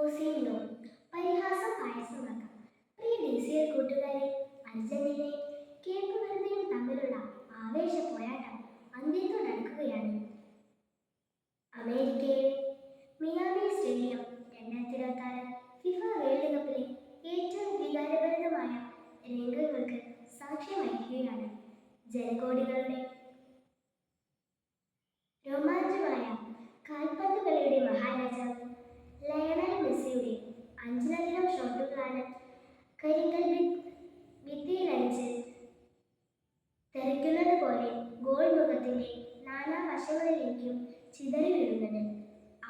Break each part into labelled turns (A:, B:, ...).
A: ഒസീനോ പരിഹാസം പായസമാക്കാം. പ്രിയ ദേശീയ കൂട്ടുകാരെ, അർജന്റീനയും കേപ്പ് വെർദെയും തമ്മിലുള്ള ആവേശ പോരാട്ടം അന്ത്യത്തോടടുക്കുകയാണ്. അമേരിക്കയിലെ മിയാമി സ്റ്റേഡിയം 2026 ഫിഫ വേൾഡ് കപ്പിലെ ഏറ്റവും വികാരഭരിതമായ രംഗങ്ങൾക്ക് സാക്ഷ്യം വഹിക്കുകയാണ്. ജനകോടികളുടെ രോമാഞ്ചമായ കാൽപന്ത് കളിയുടെ മഹാരാജാവ് ലയണൽ മെസ്സിയുടെ 5ലധികം ഷോട്ടുകളാണ് കരിങ്കൽ ഭിത്തിയിലടിച്ച് തെറിക്കുന്നത് പോലെ ഗോൾ മുഖത്തിന്റെ നാനാവശങ്ങളിലേക്കും ചിതറി വീഴുന്നത്.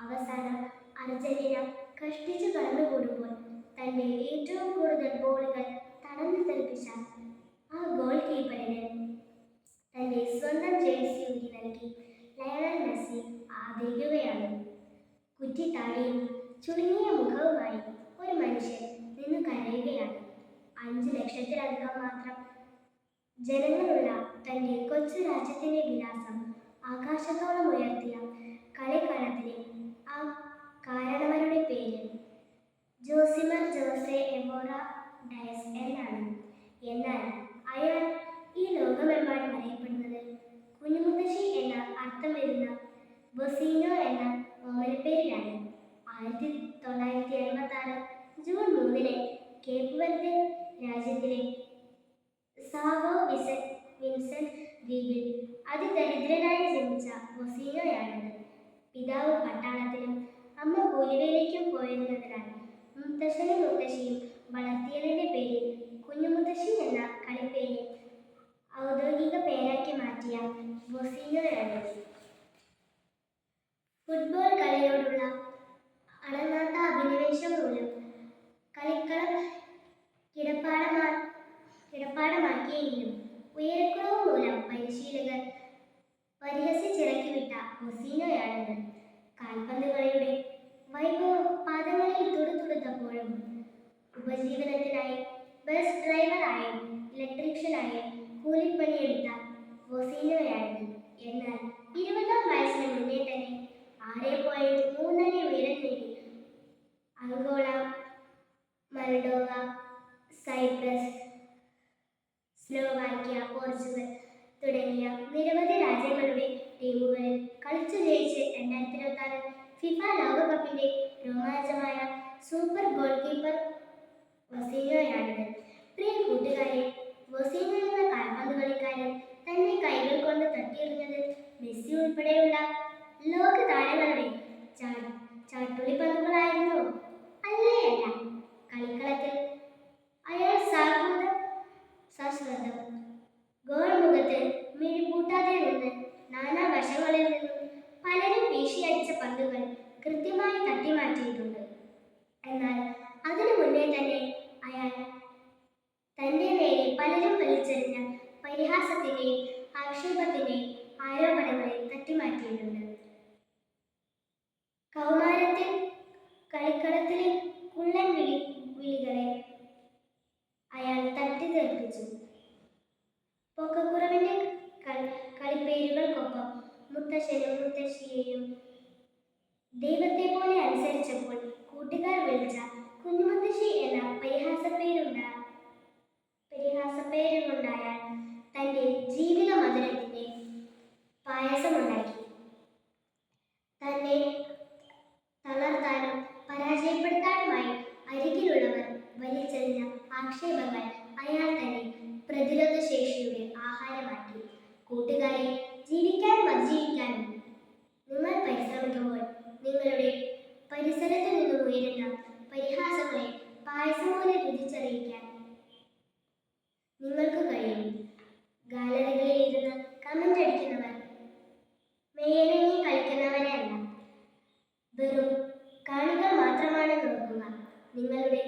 A: അവസാനം അർജന്റീന കഷ്ടിച്ചു കടന്നുകൂടുമ്പോൾ തന്റെ ഏറ്റവും കൂടുതൽ ഗോളുകൾ തടഞ്ഞു തെറിപ്പിച്ച ആ ഗോൾ കീപ്പറിന് തന്റെ സ്വന്തം ജേഴ്സി ഊരി നൽകി ലയണൽ മെസ്സി ആദരിക്കുകയാണ്. കുറ്റിത്താടിയും ചുരുങ്ങിയ മുഖവുമായി ഒരു മനുഷ്യൻ നിന്ന് കരയുകയാണ്. 5 ലക്ഷത്തിലധികം മാത്രം ജനങ്ങളുള്ള തന്റെ കൊച്ചു രാജ്യത്തിന്റെ വിലാസം ആകാശത്തോളം ഉയർത്തിയ കളിക്കളത്തിലെ ആ കാരണവരുടെ പേര് ജോസിമർ ജോസെ എവോറ ഡയസ് എന്നാണ്. എന്നാൽ അയാൾ ഈ ലോകമെമ്പാടും അറിയപ്പെടുന്നത് കുഞ്ഞുമുത്തശ്ശി എന്ന അർത്ഥം വരുന്ന ബൊസീനോ എന്ന ഓമനപ്പേരിലാണ്. 1986 ജൂൺ 3 കേപ്പ് വെർദെ രാജ്യത്തിലെ സാവോ വിൻസെന്റ് ദ്വീപിൽ അതിദരിദ്രനായി ജനിച്ച ബൊസീനോയാണത്. പിതാവ് പട്ടാളത്തിലും അമ്മ കൂലിവേലയ്ക്കും പോയിരുന്നതിനാൽ മുത്തശ്ശനും മുത്തശ്ശിയും വളർത്തിയതിന്റെ പേരിൽ കുഞ്ഞുമുത്തശ്ശി എന്ന കളിപ്പേര് ഔദ്യോഗിക പേരാക്കി മാറ്റിയ ബൊസീനോയാണത്. ഫുട്ബോൾ കളിയോടുള്ള അടങ്ങാത്ത അഭിനിവേശം മൂലം കളിക്കളം കിടപ്പാടമാക്കിയെങ്കിലും ഉയരക്കുറവ് മൂലം പരിശീലകർ പരിഹസിച്ചിറക്കിവിട്ട ബൊസീനോയാണത്. കാൽപന്ത് കളിയുടെ വൈഭവം പാദങ്ങളിൽ തുടുത്തുടുത്തപ്പോഴും ഉപജീവനത്തിനായി ബസ് ഡ്രൈവറായും ഇലക്ട്രീഷ്യനായും കൂലിപ്പണിയെടുത്ത ബൊസീനോയാണത്. എന്നാൽ 20-ാം വയസ്സിന് മുന്നേ തന്നെ 6.3 അടി ഉയരം നേടി Angola, Moldova, Cyprus, Slovakia, Portugal തുടങ്ങിയ നിരവധി രാജ്യങ്ങളുടെ ടീമുകളിൽ കളിച്ചു ജയിച്ച് 2026 ഫിഫ ലോകകപ്പിന്റെ രോമാഞ്ചമായ സൂപ്പർ ഗോൾ കീപ്പർ ബൊസീനോയാണിത്. പ്രിയ കൂട്ടുകാരെ, ബൊസീനോ എന്ന കാൽപന്ത് കളിക്കാരൻ തന്റെ കൈകൾ കൊണ്ട് തട്ടിയെറിഞ്ഞത് മെസ്സി ഉൾപ്പെടെയുള്ള ലോക താരങ്ങളുടെ ചാട്ടുളിപ്പന്തുകളായിരുന്നു. അല്ല, കളിക്കളത്തിൽ അയാൾ സശ്രദ്ധം ഗോൾ മുഖത്ത് മിഴിപൂട്ടാതെ നിന്ന് നാനാവശങ്ങളിൽ നിന്നും പലരും വീശിയടിച്ച പന്തുകൾ കൃത്യമായി തട്ടിമാറ്റിയിട്ടുണ്ട്. എന്നാൽ അതിനു മുന്നേ തന്നെ അയാൾ തന്റെ നേരെ പലരും വലിച്ചെറിഞ്ഞ പരിഹാസത്തിന്റെയും ആക്ഷേപത്തിന്റെയും ആരോപണങ്ങളെ തട്ടിമാറ്റിയിട്ടുണ്ട്. കൗമാരത്തിൽ കളിക്കളത്തിലെ കുള്ളൻ വിളികളെ അയാൾ തട്ടിത്തെറിപ്പിച്ചു. പൊക്കക്കുറവിന്റെ കളിപ്പേരുകൾക്കൊപ്പം മുത്തശ്ശനും മുത്തശ്ശിയെയും ദൈവത്തെ പോലെ അനുസരിച്ചപ്പോൾ കൂട്ടുകാർ വിളിച്ച കുഞ്ഞുമുത്തശ്ശി എന്ന പരിഹാസപ്പേരുകൊണ്ടയാൾ തന്റെ ജീവിത മധുരത്തിന്റെ പായസമുണ്ടാക്കി. തന്നെ തളർത്താനും പരാജയപ്പെടുത്താനുമായി അരികിലുള്ളവർ വലിച്ചെറിഞ്ഞ ആക്ഷേപങ്ങൾ അയാൾ തന്നെ പ്രതിരോധ ശേഷിയുടെ ആഹാരമാക്കി. കൂട്ടുകാരെ, ജീവിക്കാനും അതിജീവിക്കാനും നിങ്ങൾ പരിശ്രമിക്കുമ്പോൾ നിങ്ങളുടെ പരിസരത്ത് നിന്നും ഉയരുന്ന പരിഹാസങ്ങളെ പായസം പോലെ രുചിച്ചറിയിക്കാൻ നിങ്ങൾക്ക് കഴിയും. ഗാലറികളിൽ ഇരുന്ന് കമന്റ് അടിക്കുന്നവർ മേയനങ്ങി കളിക്കുന്നവരെ അല്ല, വെറും കാണികൾ മാത്രമാണെന്ന് ഓർക്കുക. നിങ്ങളുടെ